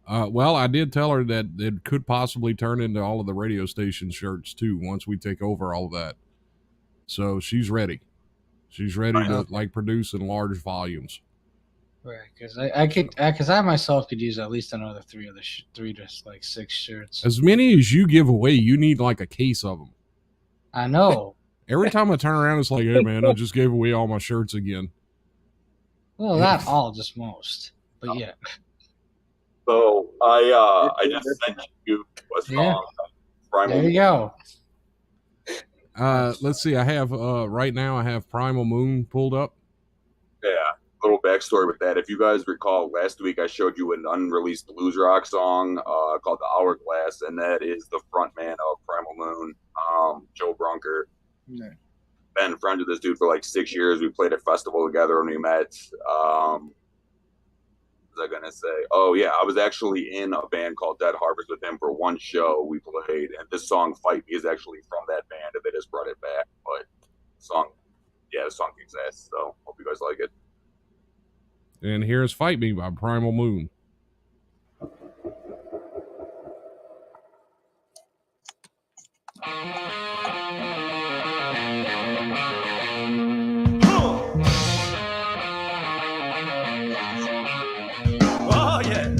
them. Well, I did tell her that it could possibly turn into all of the radio station shirts too once we take over all of that. So she's ready. She's ready to like produce in large volumes. Right, because I myself could use at least another three to like 6 shirts. As many as you give away, you need like a case of them. I know. Every time I turn around, it's like, hey, man, I just gave away all my shirts again. Well, not all, just most. But yeah. So I just sent you a song. Yeah. Primal There you go. Let's see. I have right now. I have Primal Moon pulled up. Yeah, little backstory with that. If you guys recall, last week I showed you an unreleased blues rock song called "The Hourglass," and that is the front man of Primal Moon, Joe Brunker. Yeah. Been friends with this dude for like 6 years. We played a festival together when we met. What was I gonna say? Oh yeah, I was actually in a band called Dead Harvest with him for one show we played, and this song "Fight Me" is actually from that band. If they just brought it back, but the song kicks ass. So hope you guys like it. And here's "Fight Me" by Primal Moon. Oh yeah.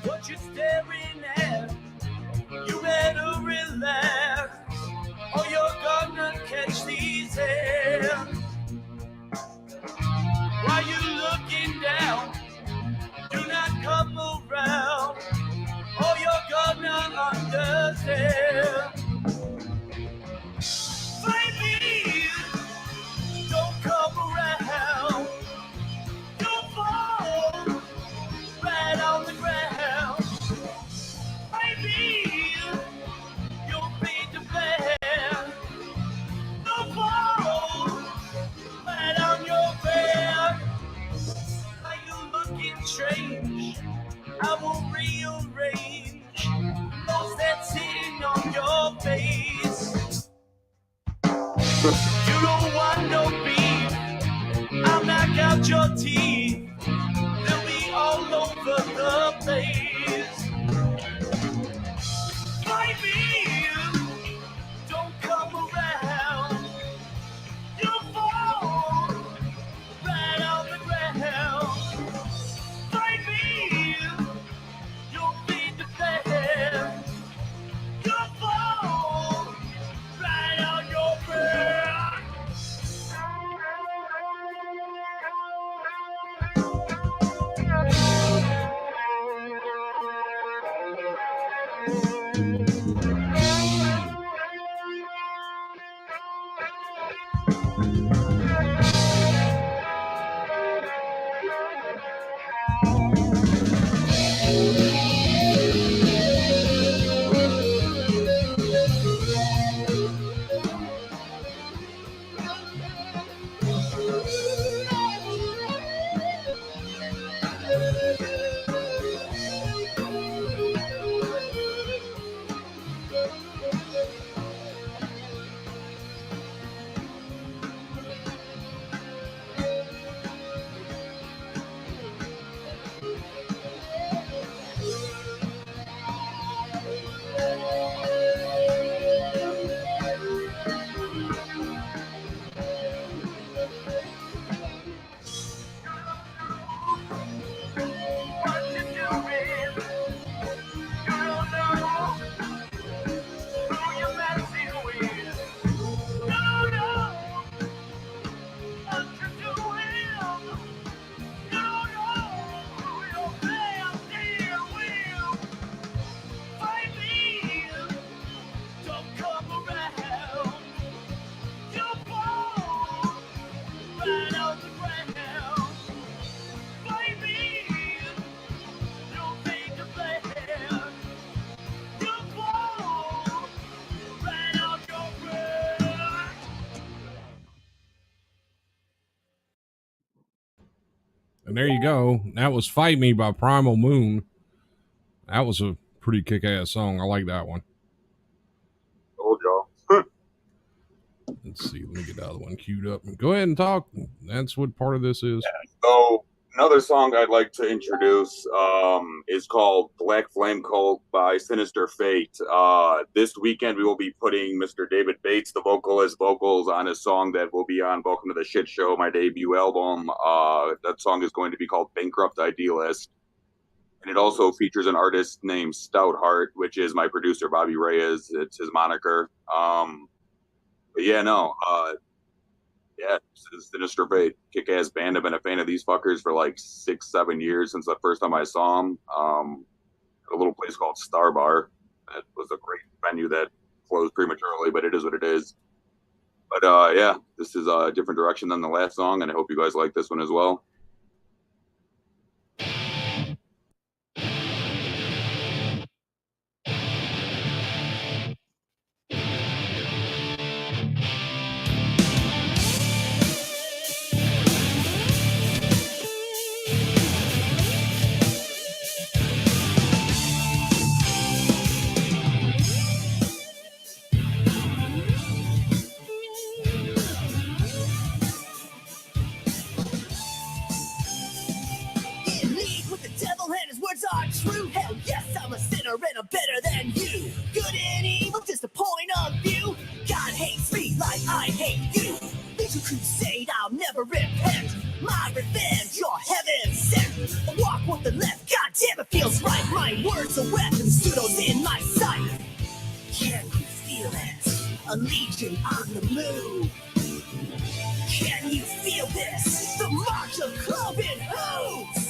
What you staring at? You better relax, or you're gonna catch these hands. While you looking down, do not come around, or you're gonna understand. Fight me, don't come around. You'll fall right on the ground. Fight me, you'll be the bad. You'll fall right on your back. Are you looking strange? I will rearrange those that's sitting on your face. You don't want no beef. I'll knock out your teeth. They'll be all over the place. Fight me, don't come around. You'll fall right on the ground. Fight me, you'll be the best. You'll fall right on your back. And there you go. That was "Fight Me" by Primal Moon. That was a pretty kick-ass song. I like that one. Told y'all. Let's see. Let me get the other one queued up. Go ahead and talk. That's what part of this is. Yeah, so another song I'd like to introduce is called Black Flame Cult by Sinister Fate. This weekend we will be putting Mr. David Bates, the vocalist, vocals on a song that will be on Welcome to the Shit Show, my debut album. That song is going to be called Bankrupt Idealist. And it also features an artist named Stoutheart, which is my producer, Bobby Reyes. It's his moniker. But yeah, no. Yeah, Sinister Fate, kick-ass band. I've been a fan of these fuckers for like 6-7 years since the first time I saw them. At a little place called Star Bar. That was a great venue that closed prematurely, but it is what it is. But yeah, this is a different direction than the last song, and I hope you guys like this one as well. True, hell yes, I'm a sinner and I'm better than you. Good and evil, just a point of view. God hates me like I hate you. Lead your crusade, I'll never repent. My revenge, your heaven sent. I walk with the left, god damn it feels right. My words are weapons, pseudos in my sight. Can you feel it? A legion on the move. Can you feel this? The march of cloven hooves.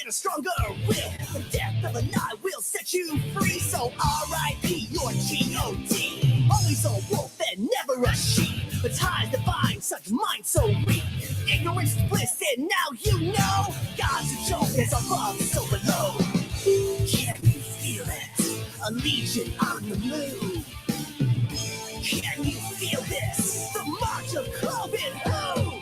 A stronger will. The death of a night will set you free. So R.I.P. your G.O.D. Always a wolf and never a sheep. But times define such mind so weak. Ignorance is bliss and now you know. God's a joke as above so below. Can you feel it? A legion on the move. Can you feel this? The march of cloven hooves.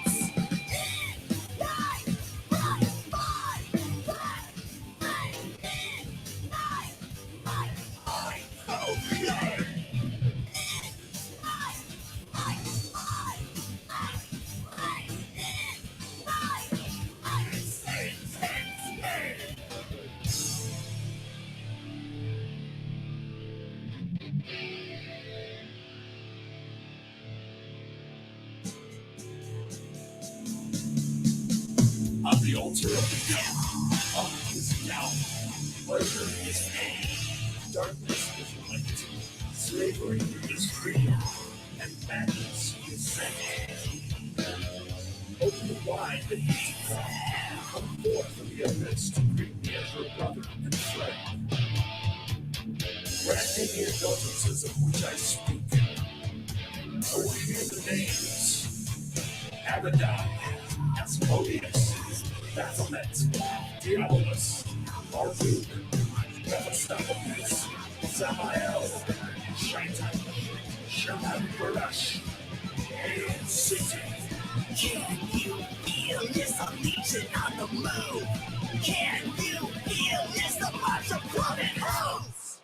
On the altar of the devil, up is down, pleasure is pain, darkness is light, slavery is freedom, and madness is sin. Open wide the gates, come forth from the abyss to greet me as your brother and friend. Grant me the indulgences of which I speak. I will hear the names: Abaddon, Asmodeus, Baphomet, Diabolus, Marduk, Mephistopheles, Samael, Shaitan, Shaman Barash, and Satan. Can you feel this? A legion on the move. Can you feel this? The march of cloven hooves.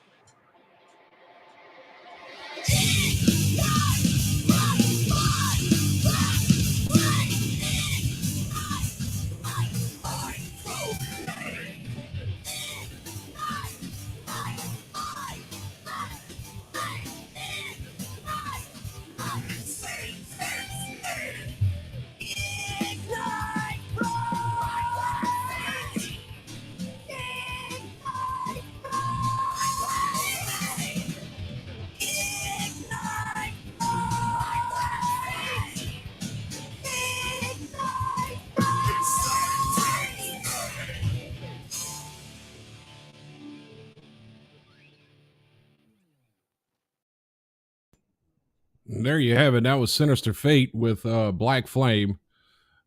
There you have it. That was Sinister Fate with Black Flame.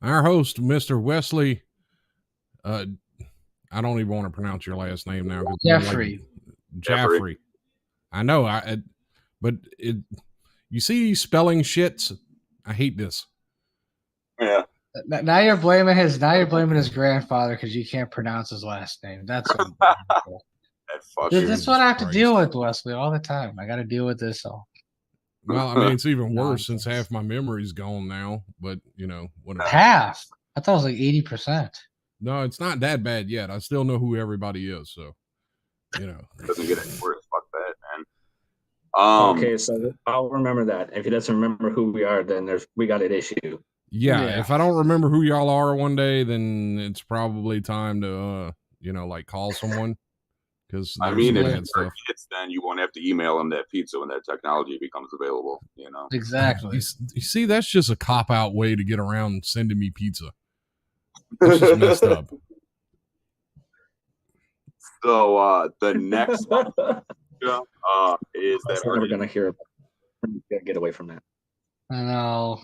Our host, Mr. Wesley. I don't even want to pronounce your last name now. Jaffrey. Jaffrey. I know. But you see these spelling shits? I hate this. Yeah. Now you're blaming his grandfather because you can't pronounce his last name. That's that's what I have to deal with, Wesley, all the time. I got to deal with this all. Well, I mean, it's even worse since half my memory's gone now. But whatever. Half? I thought it was like 80%. No, it's not that bad yet. I still know who everybody is, so doesn't get any worse. Fuck that, man. Okay, so I'll remember that. If he doesn't remember who we are, then we got an issue. Yeah, if I don't remember who y'all are one day, then it's probably time to like call someone. Because I mean, if it's kids, then you won't have to email them that pizza when that technology becomes available. Exactly. You see, that's just a cop out way to get around sending me pizza. That's just messed up. So the next one is that we're gonna hear about. We gotta get away from that. I know.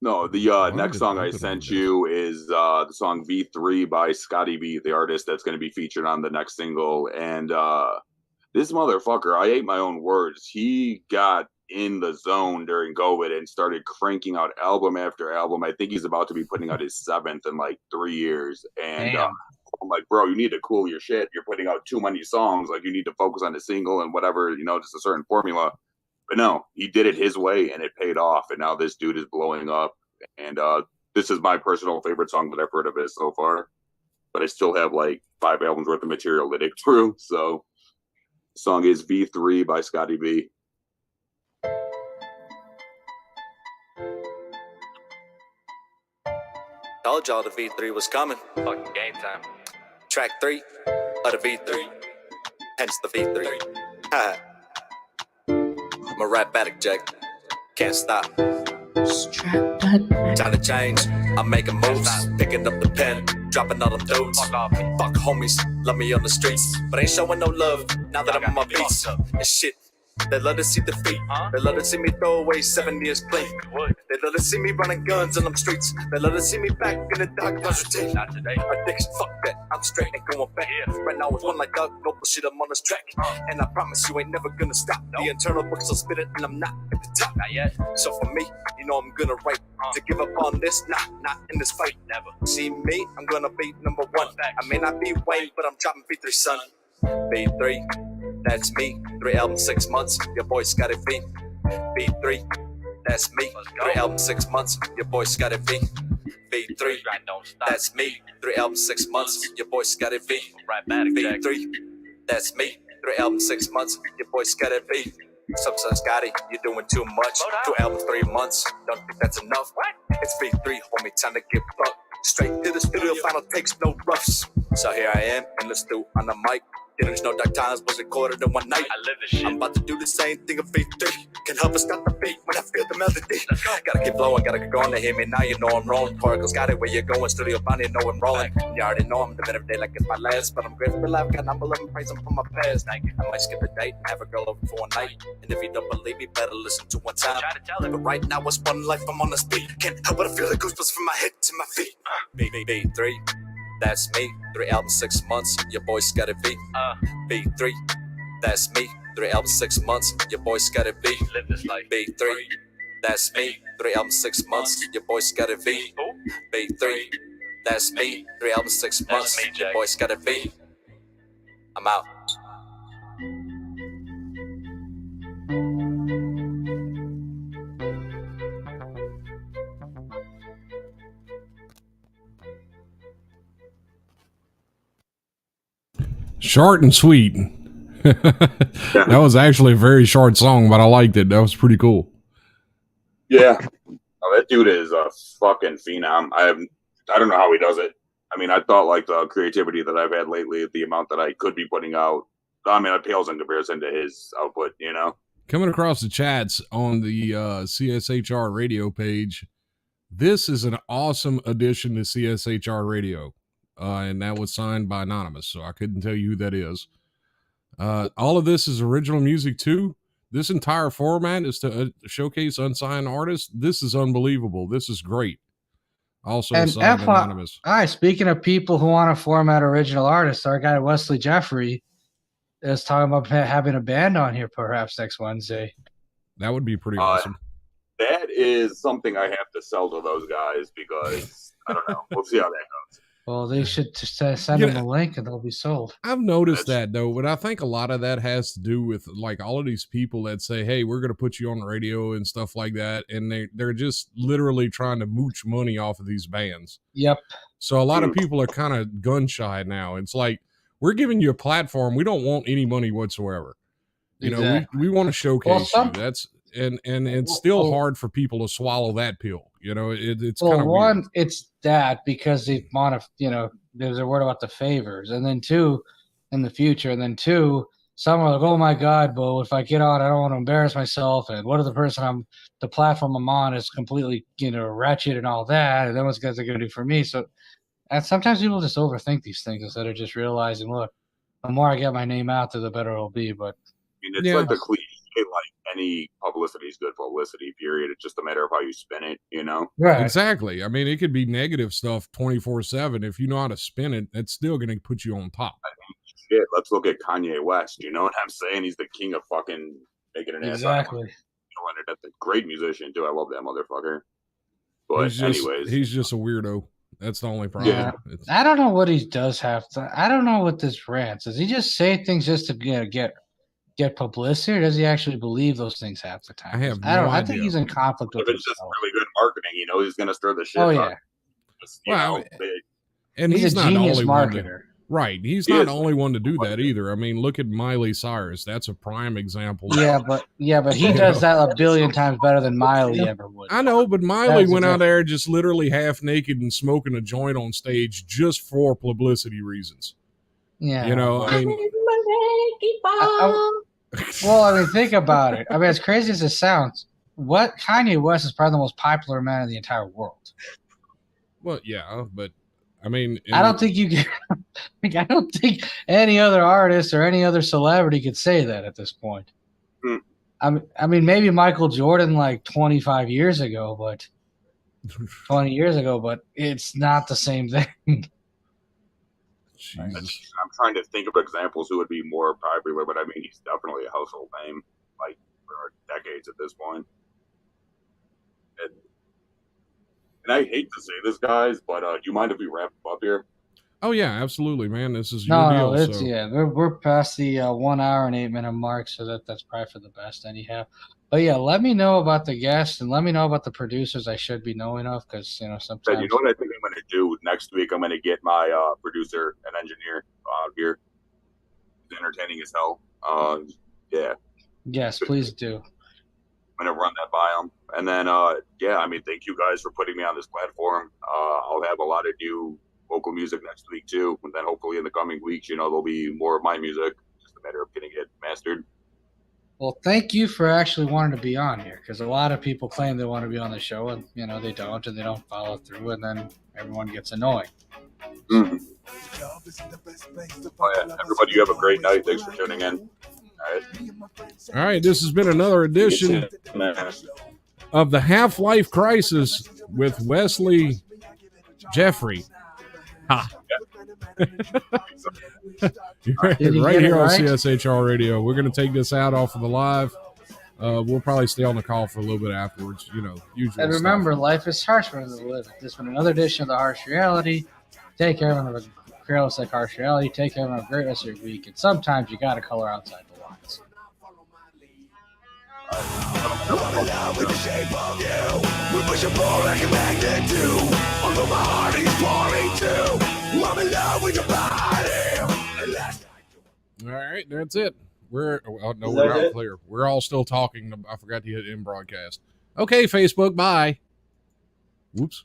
No, the next song I sent you is the song V3 by Scotty B, the artist that's going to be featured on the next single. And this motherfucker, I ate my own words. He got in the zone during COVID and started cranking out album after album. I think he's about to be putting out his 7th in like 3 years. And I'm like, bro, you need to cool your shit. You're putting out too many songs. Like, you need to focus on the single and whatever, just a certain formula. But no, he did it his way and it paid off. And now this dude is blowing up. And this is my personal favorite song that I've heard of his so far. But I still have like 5 albums worth of material to dig through. So the song is V3 by Scotty B. Told y'all the V3 was coming. Fucking game time. Track 3 of the V3. Hence the V3. Ha. I'm a rap addict, Jack. Can't stop. Time to change. I'm making moves. Picking up the pen. Dropping all them dudes. Fuck homies. Love me on the streets. But ain't showing no love now that I'm on my beats. And shit. They love to see defeat. They love to see me throw away 7 years clean. They love to see me running guns on them streets. They love to see me back in the dark routine. Addiction, fuck that. I'm straight and going back. Right now it's one like dog, no bullshit, I'm on this track. And I promise you ain't never gonna stop. The internal books will spit it and I'm not at the top. Not yet. So for me, I'm gonna write. To give up on this, not in this fight. Never. See me, I'm gonna be number 1. I may not be Wayne, but I'm dropping V3, son. V3. That's me, 3 albums, 6 months, your boy Scotty V. V3, that's me, 3 albums, 6 months, your boy Scotty V. V3, that's me, 3 albums, 6 months, your boy Scotty V. V3, that's me, 3 albums, 6 months, your boy Scotty V. Sometimes Scotty, you're doing too much. 2 albums, 3 months, don't think that's enough. It's V3, homie, time to get fucked. Straight to the studio, final takes, no roughs. So here I am, in the stew on the mic. There's no dark times, was recorded in one night. I live this shit. I'm about to do the same thing of V3. Can help us stop the beat when I feel the melody. Let's go. Gotta keep blowing, gotta get going to hear me now. You know I'm rolling. Particles got it where you're going. Studio bound, you know I'm rolling. You already know I'm living every day like it's my last. But I'm grateful for life, got number 11, praise them for my past. I might skip a date and have a girl over for one night. And if you don't believe me, better listen to one time. Try to tell it. But right now it's one life, I'm on the speed. Can't help but feel the goosebumps from my head to my feet. V3. That's me, 3 albums, 6 months, your boy Scotty V. V3, that's me, 3 albums, 6 months, your boy Scotty V. Live this life. V3, that's me, 3 albums, 6 months, your boy Scotty V. V3, that's me, 3 albums, 6 months, your boy Scotty V. I'm out. Short and sweet. That was actually a very short song, but I liked it. That was pretty cool. Yeah. Oh, that dude is a fucking phenom. I don't know how he does it. I mean, I thought like the creativity that I've had lately, the amount that I could be putting out, I mean, it pales in comparison to his output, Coming across the chats on the CSHR radio page, this is an awesome addition to CSHR radio. And that was signed by Anonymous, so I couldn't tell you who that is. All of this is original music too. This entire format is to showcase unsigned artists. This is unbelievable. This is great. Also, And signed anonymous. speaking of people who want to format original artists, our guy Wesley Jaffrey is talking about having a band on here perhaps next Wednesday. That would be pretty awesome. That is something I have to sell to those guys because I don't know. We'll see how that goes. Well, they should send them a link and they'll be sold. I've noticed that though, but I think a lot of that has to do with like all of these people that say, "Hey, we're going to put you on the radio and stuff like that," and they're just literally trying to mooch money off of these bands. Yep. So a lot of people are kind of gun shy now. It's like, we're giving you a platform. We don't want any money whatsoever. You know, we want to showcase you. That's and it's still hard for people to swallow that pill. You know, it's kind of weird. It's that because they want to, you know, there's a word about the favors, and then two, in the future, and then two, some are like, oh my God, but if I get on, I don't want to embarrass myself, and what if the platform I'm on is completely, you know, wretched and all that, and then what's guys are going to do for me? So, and sometimes people just overthink these things instead of just realizing, look, the more I get my name out there, the better it'll be. But I mean, it's like the cliche, like any publicity is good publicity, period. It's just a matter of how you spin it, you know? Right. Exactly. I mean, it could be negative stuff 24/7. If you know how to spin it, it's still going to put you on top. I mean, shit, let's look at Kanye West. You know what I'm saying? He's the king of fucking making an ass out of him. That's a great musician, too. I love that motherfucker. But he's just a weirdo. That's the only problem. Yeah. I don't know what he does have to. I don't know what this rant is. He just say things just to get publicity, or does he actually believe those things half the time? I have no idea. I think he's in conflict with himself. It's just really good marketing. You know, he's going to stir the shit up. Well, and he's not the only marketer. Right. He's not the only one to do that either. I mean, look at Miley Cyrus. That's a prime example. Yeah, but he does that a billion times better than Miley ever would. I know, but Miley went out there just literally half naked and smoking a joint on stage just for publicity reasons. Yeah. You know, I mean, well, I mean, think about it. I mean, as crazy as it sounds, Kanye West is probably the most popular man in the entire world. Well, yeah, but I mean, I don't think you can. I don't think any other artist or any other celebrity could say that at this point. I mean, maybe Michael Jordan like 25 years ago, but 20 years ago, but it's not the same thing. I'm trying to think of examples who would be more popular, but I mean, he's definitely a household name, like for decades at this point. And I hate to say this, guys, but do you mind if we wrap up here? Oh yeah, absolutely, man. This is your deal. No, yeah, we're past the 1 hour and 8 minute mark, so that's probably for the best anyhow. But yeah, let me know about the guests and let me know about the producers I should be knowing of, because you know sometimes. You know what I think I'm going to do next week? I'm going to get my producer and engineer here. He's entertaining as hell. Yeah. Yes, please do. I'm going to run that by him. And then, yeah, I mean, thank you guys for putting me on this platform. I'll have a lot of new vocal music next week, too. And then hopefully in the coming weeks, you know, there'll be more of my music. Just a matter of getting it mastered. Well, thank you for actually wanting to be on here, because a lot of people claim they want to be on the show, and, you know, they don't, and they don't follow through, and then everyone gets annoying. Mm-hmm. Oh, yeah. Everybody, you have a great night. Thanks for tuning in. All right, this has been another edition of the Half-Life Crisis with Wesley Jaffrey. Ha. right here on CSHR Radio. We're going to take this out off of the live. We'll probably stay on the call for a little bit afterwards, you know, usually. And remember, life is harsh for the living. This has been another edition of The Harsh Reality. Take care of a careless like Harsh Reality. Take care of a great rest of your week. And sometimes you got to color outside the lines. With the shape of you, we push and pull like a magnet do. Although my heart is pouring too. I'm in love with your body. All right, that's it. We're not clear. We're all still talking. I forgot to hit in broadcast. Okay, Facebook, bye. Whoops.